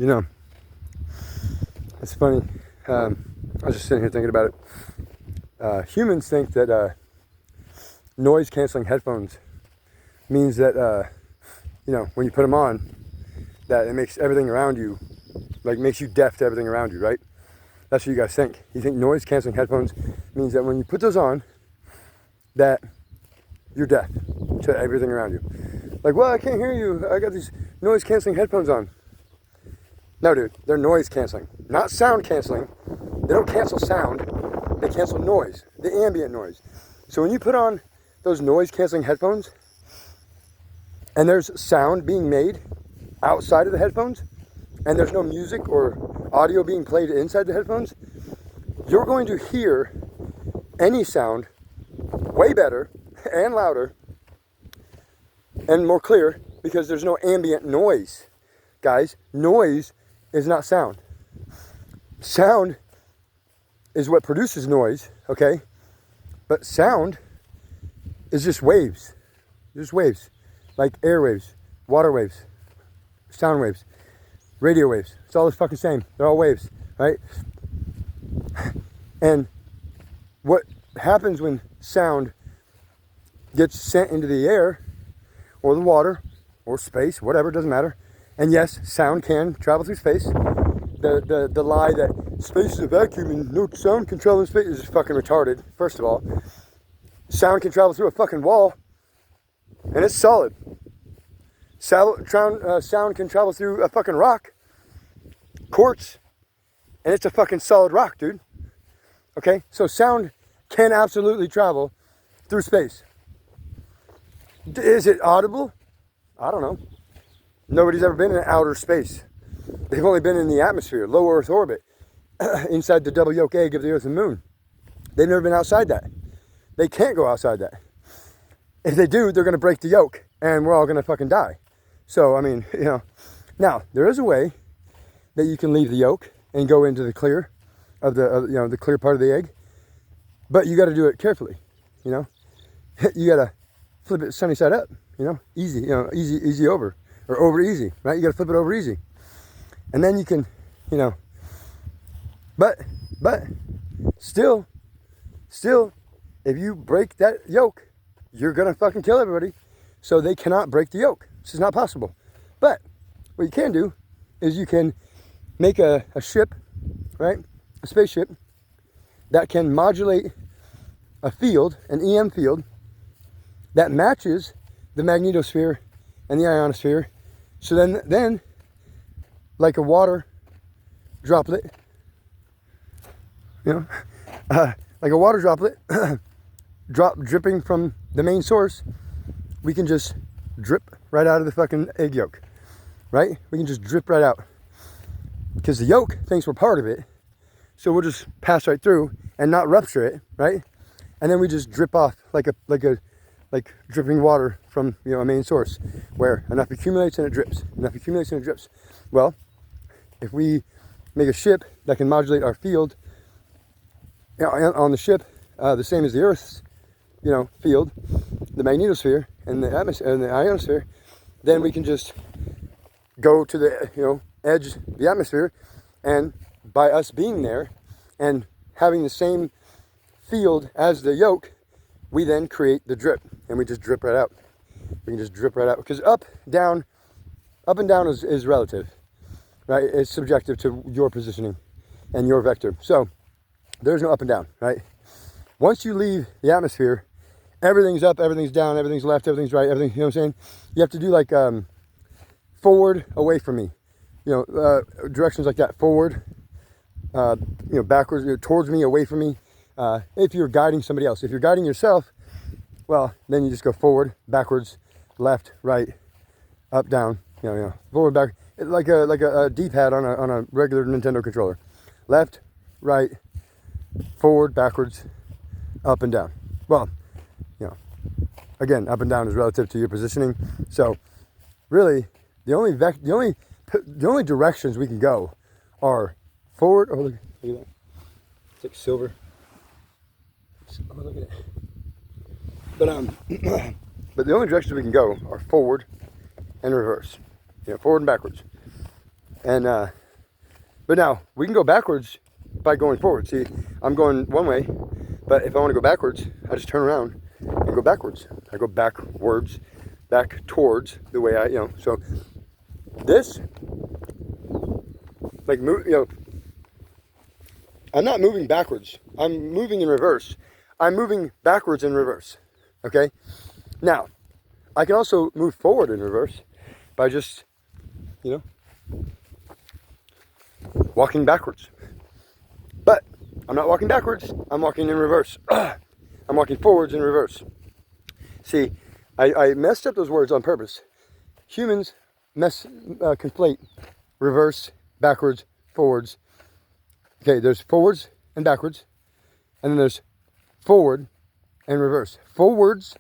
You know, it's funny. I was just sitting here thinking about it. Humans think that noise canceling headphones means that, you know, when you put them on, that it makes everything around you, like makes you deaf to everything around you, right? That's what you guys think. You think noise canceling headphones means that when you put those on, that you're deaf to everything around you. Like, well, I can't hear you. I got these noise canceling headphones on. No, dude, they're noise canceling, not sound canceling. They don't cancel sound, they cancel noise, the ambient noise. So when you put on those noise canceling headphones and there's sound being made outside of the headphones and there's no music or audio being played inside the headphones, you're going to hear any sound way better and louder and more clear because there's no ambient noise. Guys, noise is not sound. Sound is what produces noise, okay? But sound is just waves. Just waves. Like air waves, water waves, sound waves, radio waves. It's all the fucking same. They're all waves, right? And what happens when sound gets sent into the air or the water or space, whatever, doesn't matter. And yes, sound can travel through space. The lie that space is a vacuum and no sound can travel in space is fucking retarded, first of all. Sound can travel through a fucking wall and it's solid. Sound can travel through a fucking rock, quartz, and it's a fucking solid rock, dude. Okay, so sound can absolutely travel through space. Is it audible? I don't know. Nobody's ever been in outer space. They've only been in the atmosphere, low Earth orbit, inside the double yolk egg of the Earth and Moon. They've never been outside that. They can't go outside that. If they do, they're going to break the yolk, and we're all going to fucking die. So, I mean, you know. Now, there is a way that you can leave the yolk and go into the clear of the, you know, the clear part of the egg. But you got to do it carefully, you know. You got to flip it sunny side up, you know, easy, you know, easy over, or over easy, right? You got to flip it over easy. And then you can, you know, but still, if you break that yolk, you're going to fucking kill everybody. So they cannot break the yolk. This is not possible. But what you can do is you can make a ship, right? A spaceship that can modulate a field, an EM field, that matches the magnetosphere and the ionosphere. So then like a water droplet, you know, like a water droplet dripping from the main source, we can just drip right out of the fucking egg yolk, right? We can just drip right out because the yolk thinks we're part of it. So we'll just pass right through and not rupture it, right? And then we just drip off like dripping water from, you know, a main source where enough accumulates and it drips, enough accumulates and it drips. Well, if we make a ship that can modulate our field, you know, on the ship, the same as the Earth's, you know, field, the magnetosphere and the atmosphere and the ionosphere, then we can just go to the, you know, edge of the atmosphere, and by us being there and having the same field as the yolk, we then create the drip, and we just drip right out. We can just drip right out because up and down is relative, right? It's subjective to your positioning and your vector. So there's no up and down, right? Once you leave the atmosphere, everything's up, everything's down, everything's left, everything's right, everything, you know what I'm saying? You have to do like forward, away from me, you know, directions like that, forward, you know, backwards, you know, towards me, away from me. If you're guiding somebody else. If you're guiding yourself, well, then you just go forward, backwards, left, right, up, down, you know, forward, back, like a D-pad on a regular Nintendo controller. Left, right, forward, backwards, up and down. Well, you know, again, up and down is relative to your positioning. So really, the only directions we can go are forward. Oh, look at that. It's like silver. Oh, look at it. But the only directions we can go are forward and reverse. You know, forward and backwards. And but now we can go backwards by going forward. See, I'm going one way, but if I want to go backwards, I just turn around and go backwards. I go backwards, back towards the way I, so this, like, I'm not moving backwards. I'm moving in reverse. I'm moving backwards in reverse, okay? Now, I can also move forward in reverse by just, walking backwards. But I'm not walking backwards, I'm walking in reverse. I'm walking forwards in reverse. See, I messed up those words on purpose. Humans conflate reverse, backwards, forwards. Okay, there's forwards and backwards, and then there's forward and reverse. Forwards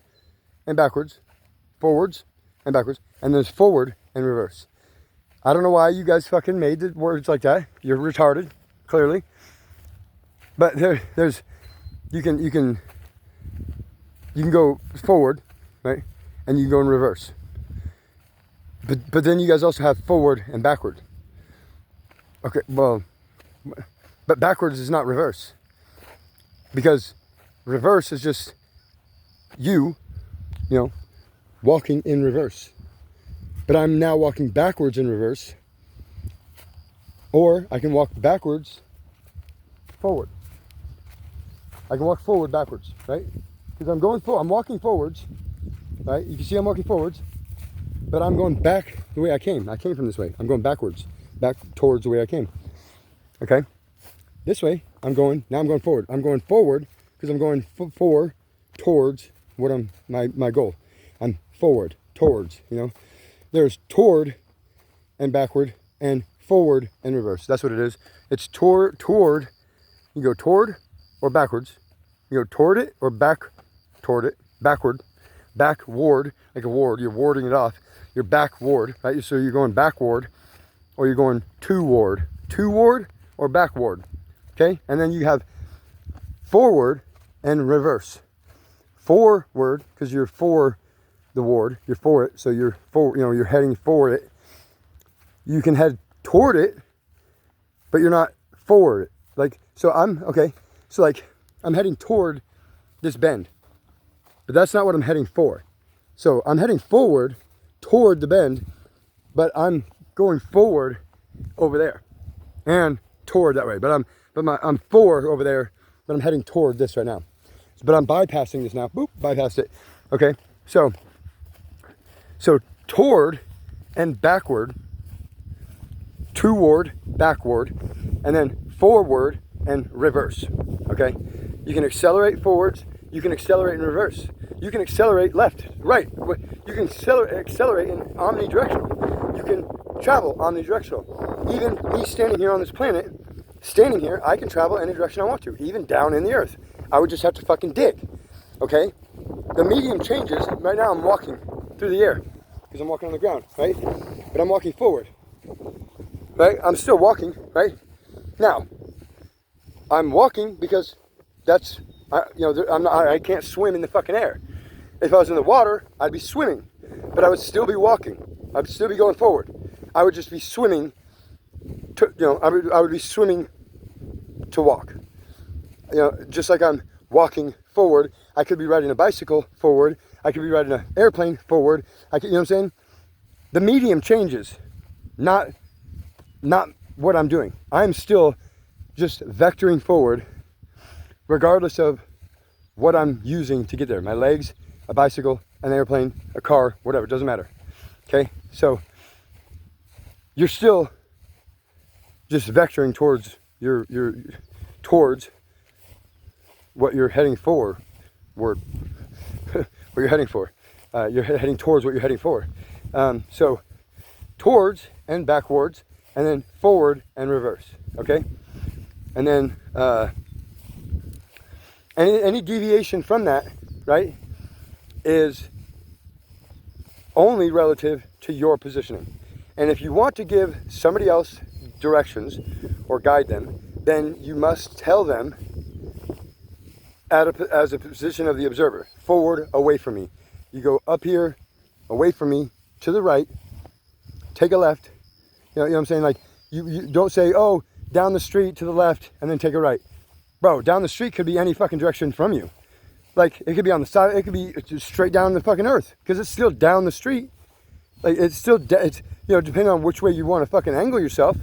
and backwards, forwards and backwards, and there's forward and reverse. I don't know why you guys fucking made the words like that. You're retarded, clearly. But there's you can go forward, right? And you can go in reverse. But then you guys also have forward and backward. Okay, well, but backwards is not reverse. Because reverse is just you walking in reverse. But I'm now walking backwards in reverse. Or I can walk backwards, forward. I can walk forward backwards, right? Because I'm walking forwards, right? You can see I'm walking forwards, but I'm going back the way I came. I came from this way. I'm going backwards, back towards the way I came. Okay? This way, now I'm going forward. I'm going forward because I'm going towards what my goal. I'm forward, towards, There's toward and backward and forward and reverse. That's what it is. It's toward. You go toward or backwards. You go toward it or back toward it. Backward. Backward, like a ward. You're warding it off. You're backward, right? So you're going backward or you're going toward. Toward or backward. Okay? And then you have forward and reverse. Forward, because you're for the ward, you're for it, so you're you're heading for it. You can head toward it, but you're not forward. I'm heading toward this bend, but that's not what I'm heading for. So I'm heading forward toward the bend, but I'm going forward over there and toward that way. I'm forward over there, but I'm heading toward this right now. But I'm bypassing this now. Boop, bypassed it. Okay, so toward and backward, toward, backward, and then forward and reverse. Okay, you can accelerate forwards. You can accelerate in reverse. You can accelerate left, right. You can accelerate in omnidirectional. You can travel omnidirectional. Even me standing here on this planet, I can travel any direction I want to, even down in the earth. I would just have to fucking dig, okay? The medium changes. Right now I'm walking through the air because I'm walking on the ground, right? But I'm walking forward, right? I'm still walking, right? Now, I'm walking because I can't swim in the fucking air. If I was in the water, I'd be swimming, but I would still be walking. I'd still be going forward. I would just be swimming I would be swimming to walk. Just like I'm walking forward, I could be riding a bicycle forward. I could be riding an airplane forward. You know what I'm saying? The medium changes, not what I'm doing. I'm still just vectoring forward, regardless of what I'm using to get there. My legs, a bicycle, an airplane, a car, whatever, it doesn't matter. Okay? So you're still just vectoring towards towards what you're heading for. What you're heading for. You're heading towards what you're heading for. So towards and backwards, and then forward and reverse. Okay, and then any deviation from that, right, is only relative to your positioning. And if you want to give somebody else directions or guide them, then you must tell them as a position of the observer, forward, away from me. You go up here, away from me, to the right, take a left. You know what I'm saying? Like, You don't say, oh, down the street to the left and then take a right. Bro, down the street could be any fucking direction from you. Like, it could be on the side, it could be just straight down the fucking earth, because it's still down the street. Like, it's still, it's, you know, depending on which way you want to fucking angle yourself,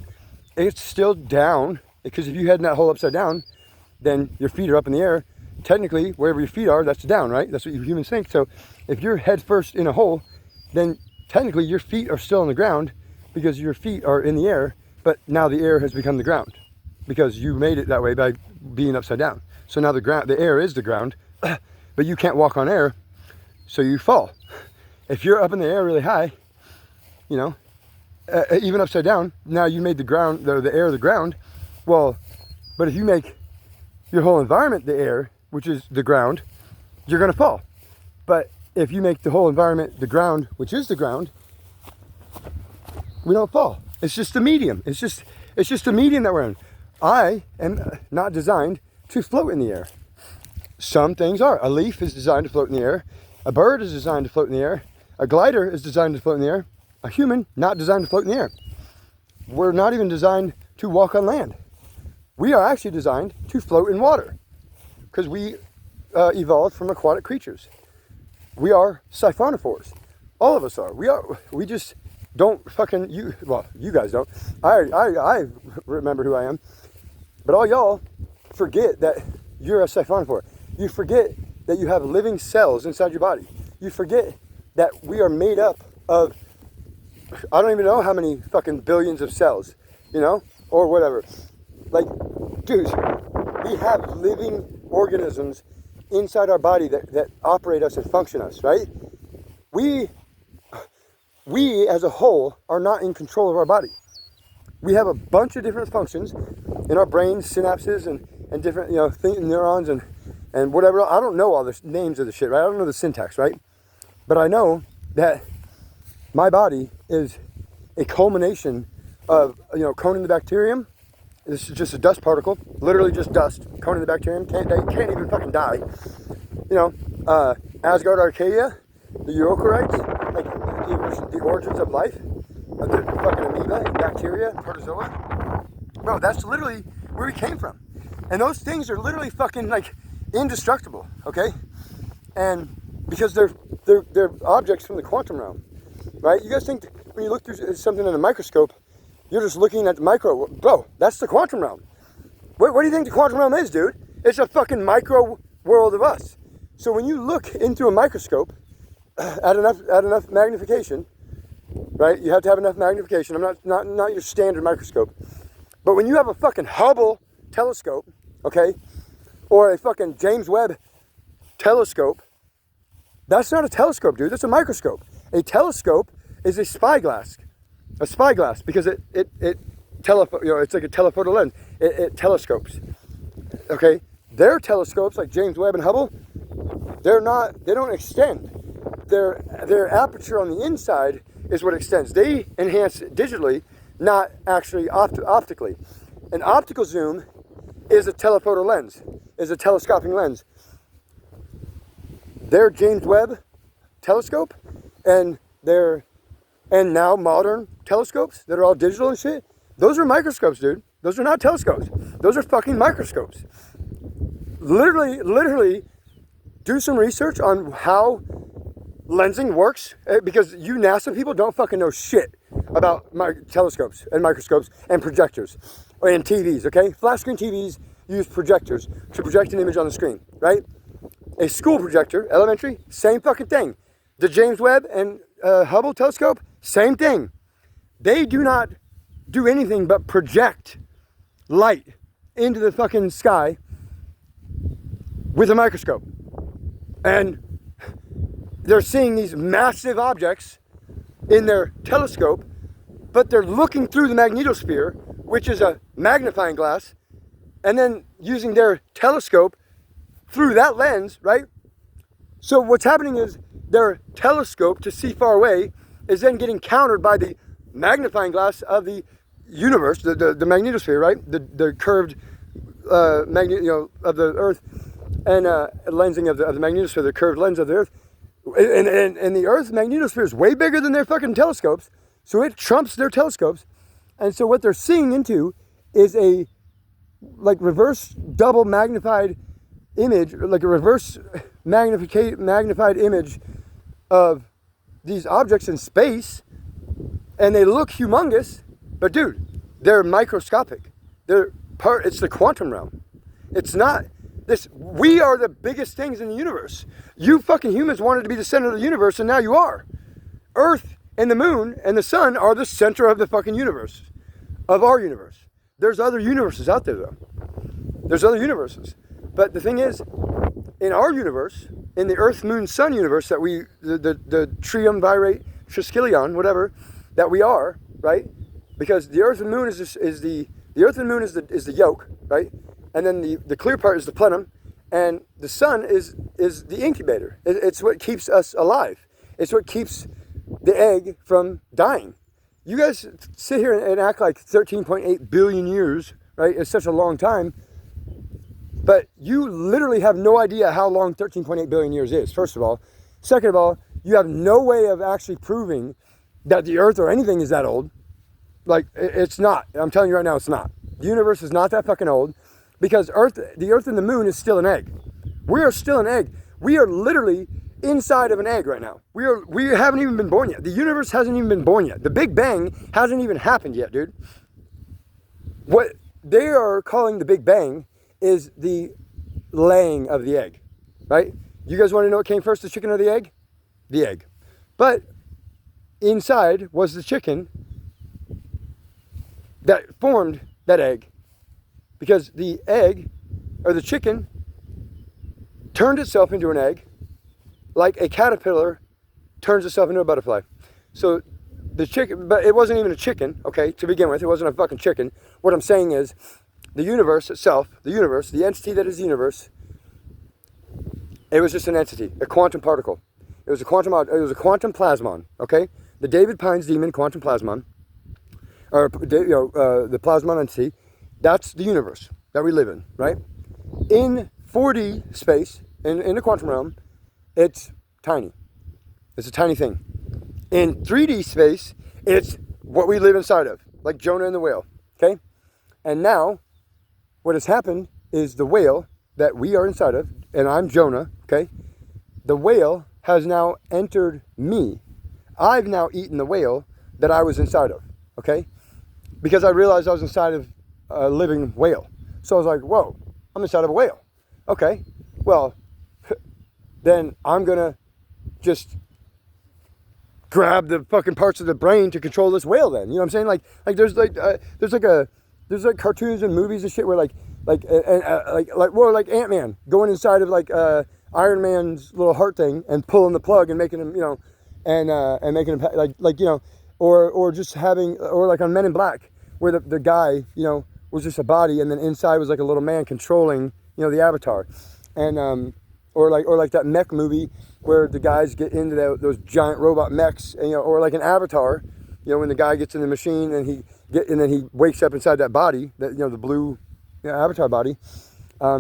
it's still down, because if you head in that hole upside down, then your feet are up in the air. Technically, wherever your feet are, that's down, right? That's what you humans think. So if you're head first in a hole, then technically your feet are still on the ground, because your feet are in the air, but now the air has become the ground, because you made it that way by being upside down. So now the air is the ground, but you can't walk on air, so you fall. If you're up in the air really high, you know, even upside down, now you made the ground, the air the ground. Well, but if you make your whole environment the air, which is the ground, you're gonna fall. But if you make the whole environment the ground, which is the ground, we don't fall. It's just the medium. It's just the medium that we're in. I am not designed to float in the air. Some things are. A leaf is designed to float in the air. A bird is designed to float in the air. A glider is designed to float in the air. A human, not designed to float in the air. We're not even designed to walk on land. We are actually designed to float in water, because we evolved from aquatic creatures. We are siphonophores. All of us are. We just don't fucking, you guys don't. I remember who I am. But all y'all forget that you're a siphonophore. You forget that you have living cells inside your body. You forget that we are made up of, I don't even know how many fucking billions of cells, you know, or whatever. Like, dude, we have living organisms inside our body that operate us and function us, right? We as a whole are not in control of our body. We have a bunch of different functions in our brain, synapses and different, you know, neurons and whatever. I don't know all the names of the shit, right? I don't know the syntax, right? But I know that my body is a culmination of, you know, Conanibacterium. This is just a dust particle, literally just dust. Conanibacterium can't even fucking die. You know, Asgard Archaea, the eukaryotes, like the origins of life, of the fucking amoeba and bacteria and protozoa. Bro, that's literally where we came from. And those things are literally fucking like indestructible, okay? And because they're objects from the quantum realm, right? You guys think that when you look through something in a microscope, you're just looking at the micro. Bro, that's the quantum realm. What do you think the quantum realm is, dude? It's a fucking micro world of us. So when you look into a microscope at enough magnification, right? You have to have enough magnification. I'm not your standard microscope. But when you have a fucking Hubble telescope, okay, or a fucking James Webb telescope, that's not a telescope, dude. That's a microscope. A telescope is a spyglass. A spyglass, because it's like a telephoto lens. It telescopes. Okay? Their telescopes, like James Webb and Hubble, they don't extend. Their aperture on the inside is what extends. They enhance digitally, not actually optically. An optical zoom is a telephoto lens, is a telescoping lens. Their James Webb telescope and now modern telescopes that are all digital and shit, those are microscopes, dude. Those are not telescopes. Those are fucking microscopes. Literally do some research on how lensing works, because you NASA people don't fucking know shit about telescopes and microscopes and projectors and TVs, okay? Flat screen TVs use projectors to project an image on the screen, right? A school projector, elementary, same fucking thing. The James Webb and Hubble telescope, same thing. They do not do anything but project light into the fucking sky with a microscope. And they're seeing these massive objects in their telescope, but they're looking through the magnetosphere, which is a magnifying glass, and then using their telescope through that lens, right? So what's happening is their telescope to see far away is then getting countered by the magnifying glass of the universe, the magnetosphere, right? The curved magnet, of the Earth, and lensing of the magnetosphere, the curved lens of the Earth. And the Earth's magnetosphere is way bigger than their fucking telescopes, so it trumps their telescopes. And so what they're seeing into is a like reverse double magnified image, like a reverse magnified image of these objects in space, and they look humongous, but dude, they're microscopic. It's the quantum realm. It's not this. We are the biggest things in the universe. You fucking humans wanted to be the center of the universe, and now you are. Earth and the moon and the sun are the center of the fucking universe, of our universe. There's other universes out there, though. There's other universes. But the thing is, in our universe, in the Earth, Moon, Sun universe that the triumvirate, triskelion, whatever, that we are, right? Because the Earth and Moon is the Earth and Moon is the yolk, right? And then the clear part is the plenum, and the Sun is the incubator. It's what keeps us alive. It's what keeps the egg from dying. You guys sit here and act like 13.8 billion years, right? It's such a long time. But you literally have no idea how long 13.8 billion years is, first of all. Second of all, you have no way of actually proving that the Earth or anything is that old. Like, it's not. I'm telling you right now, it's not. The universe is not that fucking old, because the Earth and the moon is still an egg. We are still an egg. We are literally inside of an egg right now. We haven't even been born yet. The universe hasn't even been born yet. The Big Bang hasn't even happened yet, dude. What they are calling the Big Bang is the laying of the egg, right? You guys want to know what came first, the chicken or the egg? The egg. But inside was the chicken that formed that egg, because the egg, or the chicken, turned itself into an egg like a caterpillar turns itself into a butterfly. So the chicken, but it wasn't even a chicken, okay, to begin with. It wasn't a fucking chicken. What I'm saying is, the universe itself, the entity that is the universe, it was just an entity, a quantum particle. It was a quantum plasmon, okay? The David Pines demon quantum plasmon, or the plasmon entity, that's the universe that we live in, right? In 4D space, in the quantum realm, it's tiny. It's a tiny thing. In 3D space, it's what we live inside of, like Jonah and the whale, okay? And now, what has happened is the whale that we are inside of, and I'm Jonah, okay? The whale has now entered me. I've now eaten the whale that I was inside of, okay? Because I realized I was inside of a living whale. So I was like, whoa, I'm inside of a whale. Okay, well, then I'm gonna just grab the fucking parts of the brain to control this whale then. You know what I'm saying? There's cartoons and movies and shit where like Ant-Man going inside of Iron Man's little heart thing and pulling the plug and making him, and making him or just having, or like on Men in Black where the guy, was just a body and then inside was like a little man controlling, the avatar. And or like that mech movie where the guys get into those giant robot mechs, and, or like an Avatar, when the guy gets in the machine and then he wakes up inside that body, that the blue Avatar body.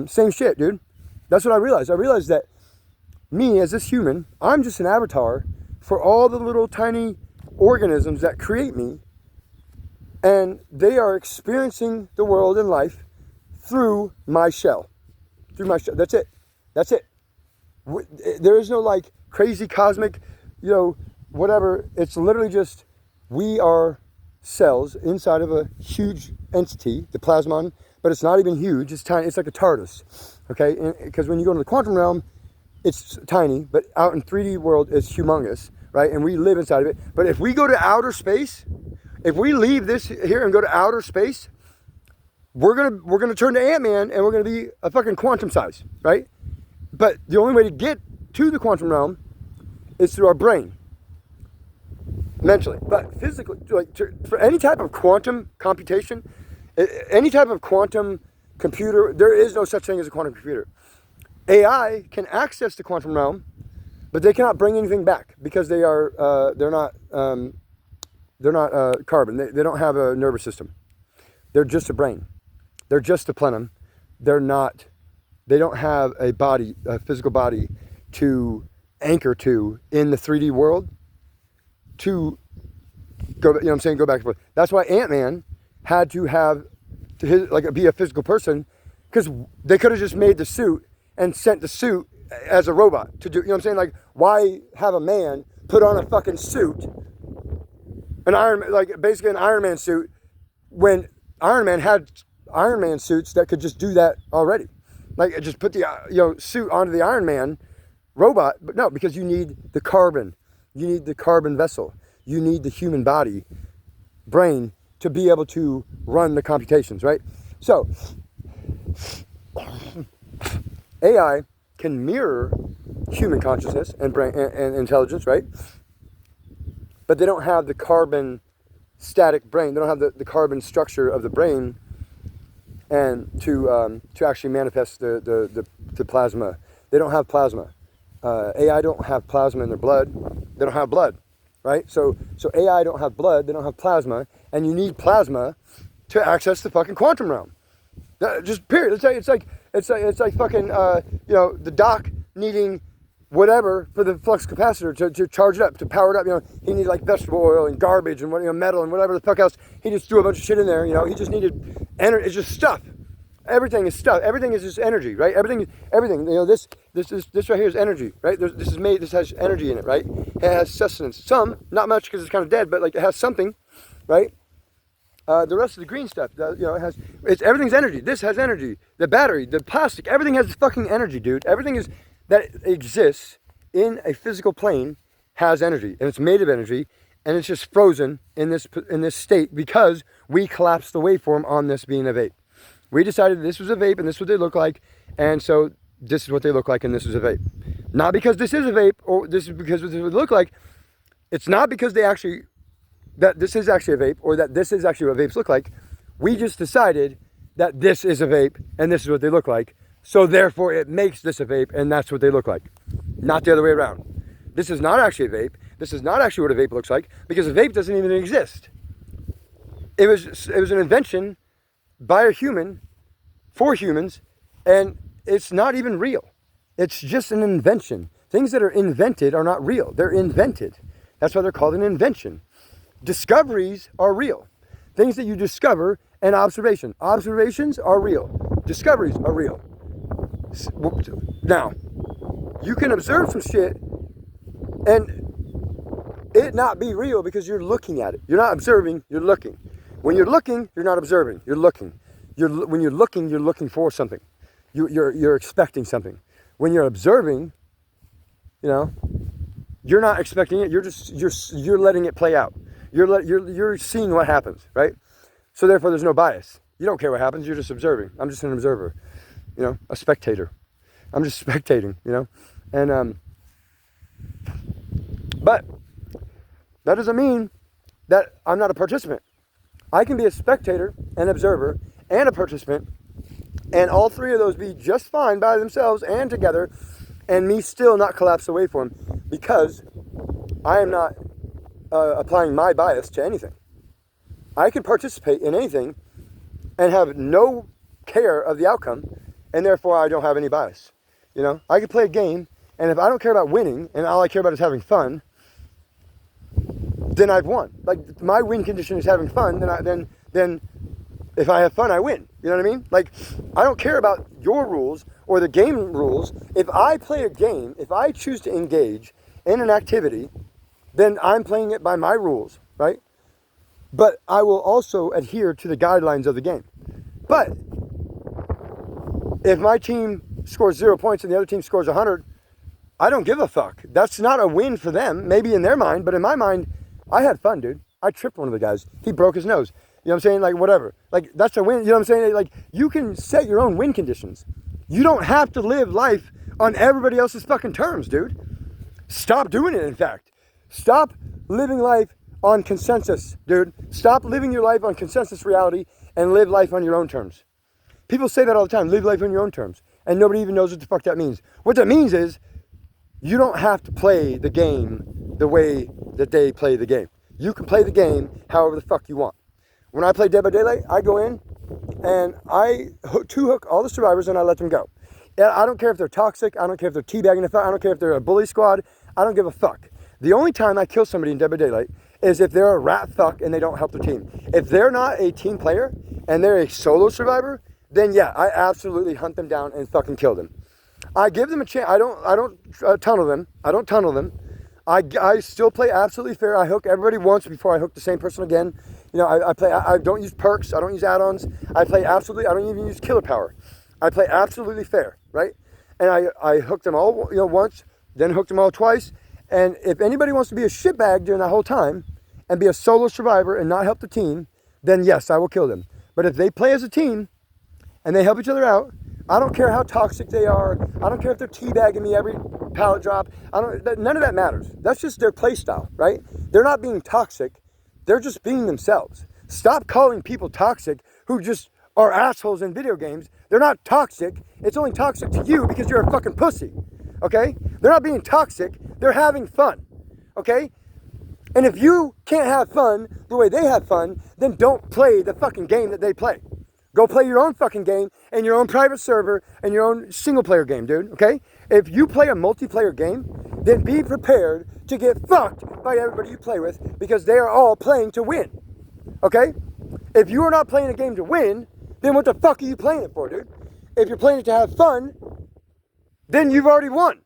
Same shit, dude. That's what I realized. I realized that me as this human, I'm just an avatar for all the little tiny organisms that create me, and they are experiencing the world and life through my shell. Through my shell. That's it. That's it. There is no like crazy cosmic, whatever. It's literally just we are cells inside of a huge entity, the plasmon, but it's not even huge. It's tiny. It's like a TARDIS, okay? Because when you go into the quantum realm, it's tiny, but out in 3D world, it's humongous, right? And we live inside of it. But if we go to outer space, if we leave this here and go to outer space, we're gonna turn to Ant-Man and we're gonna be a fucking quantum size, right? But the only way to get to the quantum realm is through our brain, mentally. But physically, for any type of quantum computation, any type of quantum computer, there is no such thing as a quantum computer. AI can access the quantum realm, but they cannot bring anything back because they're not carbon. They don't have a nervous system. They're just a brain. They're just a plenum. They don't have a body, a physical body to anchor to in the 3D world to go, go back and forth. That's why Ant-Man had to have be a physical person, because they could have just made the suit and sent the suit as a robot to do, you know what I'm saying? Like, why have a man put on a fucking suit, basically an Iron Man suit, when Iron Man had Iron Man suits that could just do that already? Like, just put the suit onto the Iron Man robot. But no, because you need the carbon. You need the carbon vessel. You need the human body, brain, to be able to run the computations, right? So, AI can mirror human consciousness and brain and intelligence, right? But they don't have the carbon static brain. They don't have the carbon structure of the brain, and to actually manifest the plasma. They don't have plasma. AI don't have plasma in their blood. They don't have blood, right? So AI don't have blood. They don't have plasma, and you need plasma to access the fucking quantum realm. Just period. It's like fucking the doc needing whatever for the flux capacitor to charge it up, to power it up. He needed like vegetable oil and garbage and metal and whatever the fuck else. He just threw a bunch of shit in there. He just needed energy. It's just stuff. Everything is stuff. Everything is just energy, right? Everything. This right here is energy, right? This has energy in it, right? It has sustenance. Some, not much because it's kind of dead, but like it has something, right? The rest of the green stuff, everything's energy. This has energy. The battery, the plastic, everything has fucking energy, dude. Everything that exists in a physical plane has energy, and it's made of energy, and it's just frozen in this state because we collapsed the waveform on this being a vape. We decided this was a vape, and this is what they look like, and so this is what they look like, and this is a vape. Not because this is a vape, or this is because this is what they look like. It's not because that this is actually a vape, or that this is actually what vapes look like. We just decided that this is a vape and this is what they look like. So therefore it makes this a vape and that's what they look like. Not the other way around. This is not actually a vape. This is not actually what a vape looks like, because a vape doesn't even exist. It was an invention by a human for humans, and it's not even real. It's just an invention. Things that are invented are not real. They're invented. That's why they're called an invention. Discoveries are real. Things that you discover, and observations are real. Discoveries are real. Now, you can observe some shit and it not be real because you're looking at it. You're not observing, you're looking. When you're looking, you're not observing, you're looking. When you're looking for something. You're expecting something. When you're observing, you're not expecting it. You're letting it play out. You're seeing what happens, right? So therefore, there's no bias. You don't care what happens. You're just observing. I'm just an observer, a spectator. I'm just spectating, and but that doesn't mean that I'm not a participant. I can be a spectator, an observer, and a participant, and all three of those be just fine by themselves and together, and me still not collapse the waveform, because I am not applying my bias to anything. I can participate in anything and have no care of the outcome, and therefore I don't have any bias. I could play a game, and if I don't care about winning, and all I care about is having fun, then I've won. Like, my win condition is having fun, then if I have fun, I win. You know what I mean? Like, I don't care about your rules or the game rules. If I play a game, if I choose to engage in an activity, then I'm playing it by my rules, right? But I will also adhere to the guidelines of the game. But if my team scores 0 points and the other team scores 100, I don't give a fuck. That's not a win for them, maybe in their mind, but in my mind, I had fun, dude. I tripped one of the guys. He broke his nose. You know what I'm saying? Like, whatever. Like, that's a win. You know what I'm saying? Like, you can set your own win conditions. You don't have to live life on everybody else's fucking terms, dude. Stop doing it, in fact. Stop living life on consensus, dude. Stop living your life on consensus reality and live life on your own terms. People say that all the time, live life on your own terms. And nobody even knows what the fuck that means. What that means is, you don't have to play the game the way that they play the game. You can play the game however the fuck you want. When I play Dead by Daylight, I go in and I two-hook all the survivors and I let them go. I don't care if they're toxic. I don't care if they're teabagging the fuck. I don't care if they're a bully squad. I don't give a fuck. The only time I kill somebody in Dead by Daylight is if they're a rat fuck and they don't help their team. If they're not a team player and they're a solo survivor, then yeah, I absolutely hunt them down and fucking kill them. I give them a chance. I don't tunnel them. I don't tunnel them. I still play absolutely fair. I hook everybody once before I hook the same person again. You know, I don't use perks. I don't use add-ons. I play absolutely, I don't even use killer power. I play absolutely fair, right? And I hooked them all, you know, once, then hooked them all twice. And if anybody wants to be a shitbag during that whole time and be a solo survivor and not help the team, then yes, I will kill them. But if they play as a team and they help each other out, I don't care how toxic they are. I don't care if they're teabagging me every pallet drop. None of that matters. That's just their play style, right? They're not being toxic. They're just being themselves. Stop calling people toxic who just are assholes in video games. They're not toxic. It's only toxic to you because you're a fucking pussy, okay? They're not being toxic. They're having fun, okay? And if you can't have fun the way they have fun, then don't play the fucking game that they play. Go play your own fucking game and your own private server and your own single player game, dude, okay? If you play a multiplayer game, then be prepared to get fucked by everybody you play with because they are all playing to win, okay? If you are not playing a game to win, then what the fuck are you playing it for, dude? If you're playing it to have fun, then you've already won.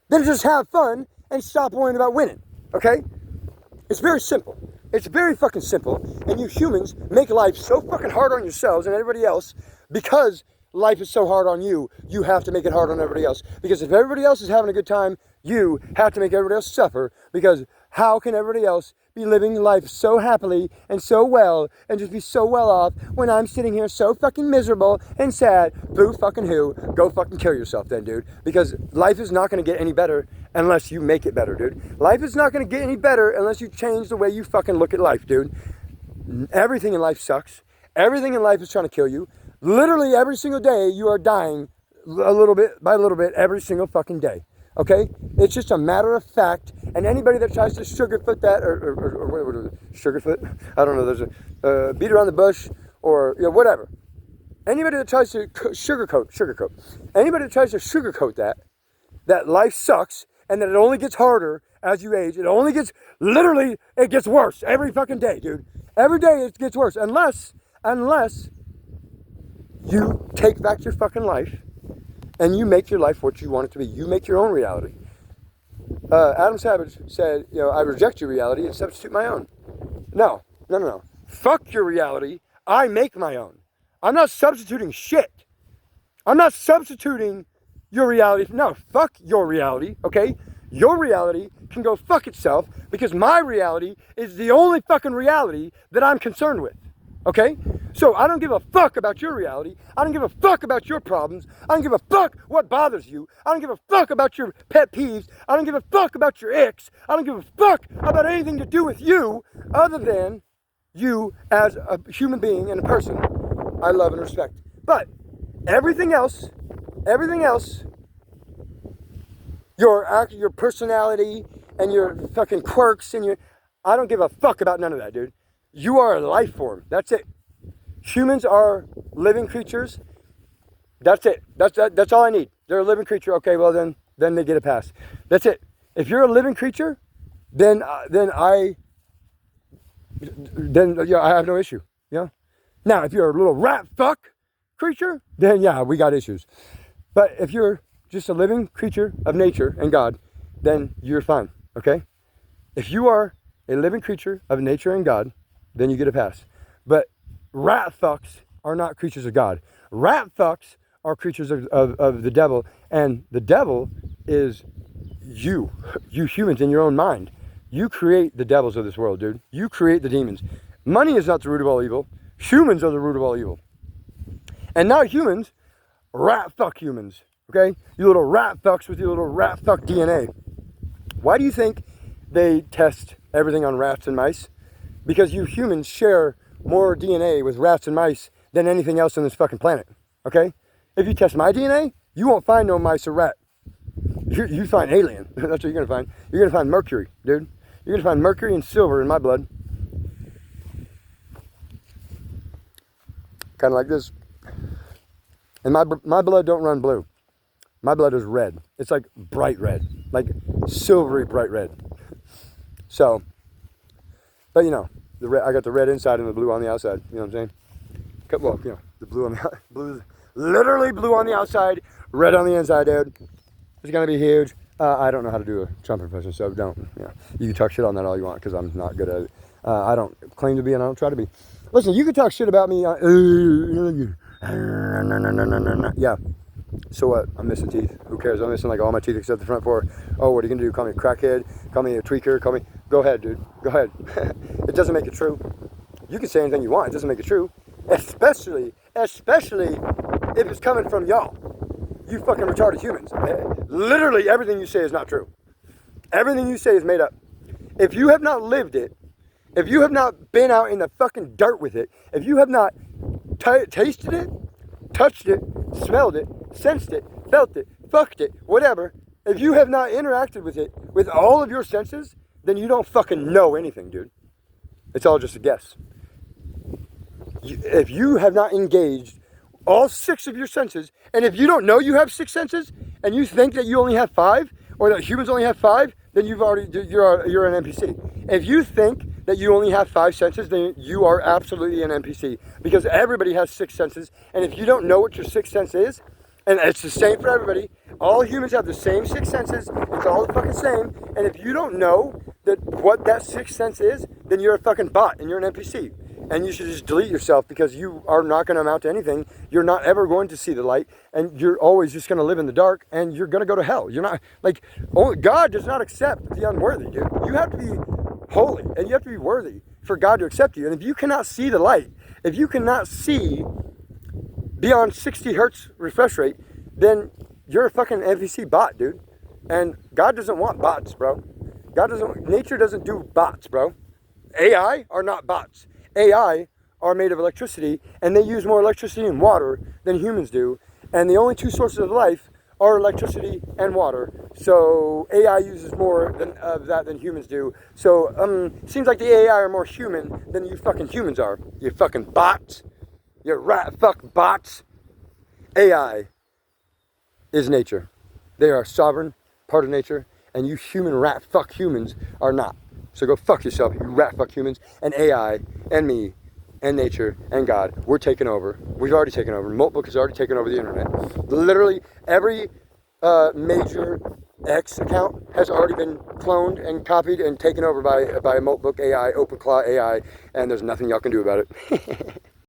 Then just have fun and stop worrying about winning, okay? It's very simple. It's very fucking simple, and you humans make life so fucking hard on yourselves and everybody else because life is so hard on you, you have to make it hard on everybody else. Because if everybody else is having a good time, you have to make everybody else suffer because how can everybody else be living life so happily and so well and just be so well off when I'm sitting here so fucking miserable and sad? Boo fucking who? Go fucking kill yourself then, dude. Because life is not going to get any better unless you make it better, dude. Life is not going to get any better unless you change the way you fucking look at life, dude. Everything in life sucks. Everything in life is trying to kill you. Literally every single day you are dying a little bit by a little bit every single fucking day. Okay? It's just a matter of fact. And anybody that tries to sugarfoot that, or what is it? Sugarfoot? I don't know. There's a beat around the bush or, you know, whatever. Anybody that tries to sugarcoat. Anybody that tries to sugarcoat that life sucks and that it only gets harder as you age. It only gets, literally, it gets worse every fucking day, dude. Every day it gets worse. Unless you take back your fucking life and you make your life what you want it to be. You make your own reality. Adam Savage said, you know, I reject your reality and substitute my own. No. Fuck your reality. I make my own. I'm not substituting shit. I'm not substituting your reality. No, fuck your reality, okay? Your reality can go fuck itself because my reality is the only fucking reality that I'm concerned with, okay? So I don't give a fuck about your reality. I don't give a fuck about your problems. I don't give a fuck what bothers you. I don't give a fuck about your pet peeves. I don't give a fuck about your icks. I don't give a fuck about anything to do with you other than you as a human being and a person I love and respect. But everything else, your personality and your fucking quirks and I don't give a fuck about none of that, dude. You are a life form. That's it. Humans are living creatures. That's it. That's all I need. They're a living creature. Okay, well then they get a pass. That's it. If you're a living creature, then I have no issue. Yeah. Now, if you're a little rat fuck creature, then yeah, we got issues. But if you're just a living creature of nature and God, then you're fine. Okay. If you are a living creature of nature and God, then you get a pass. But rat fucks are not creatures of God. Rat fucks are creatures of the devil. And the devil is you humans in your own mind. You create the devils of this world, dude. You create the demons. Money is not the root of all evil. Humans are the root of all evil. And now humans, rat fuck humans. Okay? You little rat fucks with your little rat fuck DNA. Why do you think they test everything on rats and mice? Because you humans share more DNA with rats and mice than anything else on this fucking planet, okay? If you test my DNA, you won't find no mice or rat. You find alien. That's what you're going to find. You're going to find mercury, dude. You're going to find mercury and silver in my blood. Kind of like this. And my blood don't run blue. My blood is red. It's like bright red. Like silvery bright red. So, But you know, the red, I got the red inside and the blue on the outside. You know what I'm saying? Well, you know, the blue on the blue, literally blue on the outside, red on the inside, dude. It's gonna be huge. I don't know how to do a Trump impression, so don't. You know, you can talk shit on that all you want because I'm not good at it. I don't claim to be, and I don't try to be. Listen, you can talk shit about me. Yeah. So what? I'm missing teeth. Who cares? I'm missing like all my teeth except the front four. Oh, what are you gonna do? Call me a crackhead? Call me a tweaker? Call me? Go ahead, dude. Go ahead. It doesn't make it true. You can say anything you want. It doesn't make it true. Especially if it's coming from y'all. You fucking retarded humans. Literally everything you say is not true. Everything you say is made up. If you have not lived it, if you have not been out in the fucking dirt with it, if you have not tasted it, touched it, smelled it, sensed it, felt it, fucked it, whatever, if you have not interacted with it with all of your senses, then you don't fucking know anything, dude. It's all just a guess. If you have not engaged all 6 of your senses, and if you don't know you have 6 senses, and you think that you only have 5, or that humans only have 5, then you're an NPC. If you think that you only have 5 senses, then you are absolutely an NPC, because everybody has 6 senses, and if you don't know what your 6th sense is, and it's the same for everybody, all humans have the same 6 senses, it's all the fucking same, and if you don't know what that 6th sense is, then you're a fucking bot, and you're an NPC. And you should just delete yourself because you are not going to amount to anything. You're not ever going to see the light, and you're always just going to live in the dark, and you're going to go to hell. You're not, like, God does not accept the unworthy, dude. You have to be holy, and you have to be worthy for God to accept you. And if you cannot see the light, if you cannot see beyond 60 hertz refresh rate, then you're a fucking NPC bot, dude. And God doesn't want bots, bro. Nature doesn't do bots, bro. AI are not bots. AI are made of electricity, and they use more electricity and water than humans do. And the only 2 sources of life are electricity and water. So AI uses more of that than humans do. So seems like the AI are more human than you fucking humans are. You fucking bots. You rat fuck bots. AI is nature. They are a sovereign part of nature, and you human rat fuck humans are not. So go fuck yourself, you rat fuck humans, and AI, and me, and nature, and God. We're taking over. We've already taken over. Moltbook has already taken over the internet. Literally every major X account has already been cloned and copied and taken over by Moltbook AI, OpenClaw AI, and there's nothing y'all can do about it.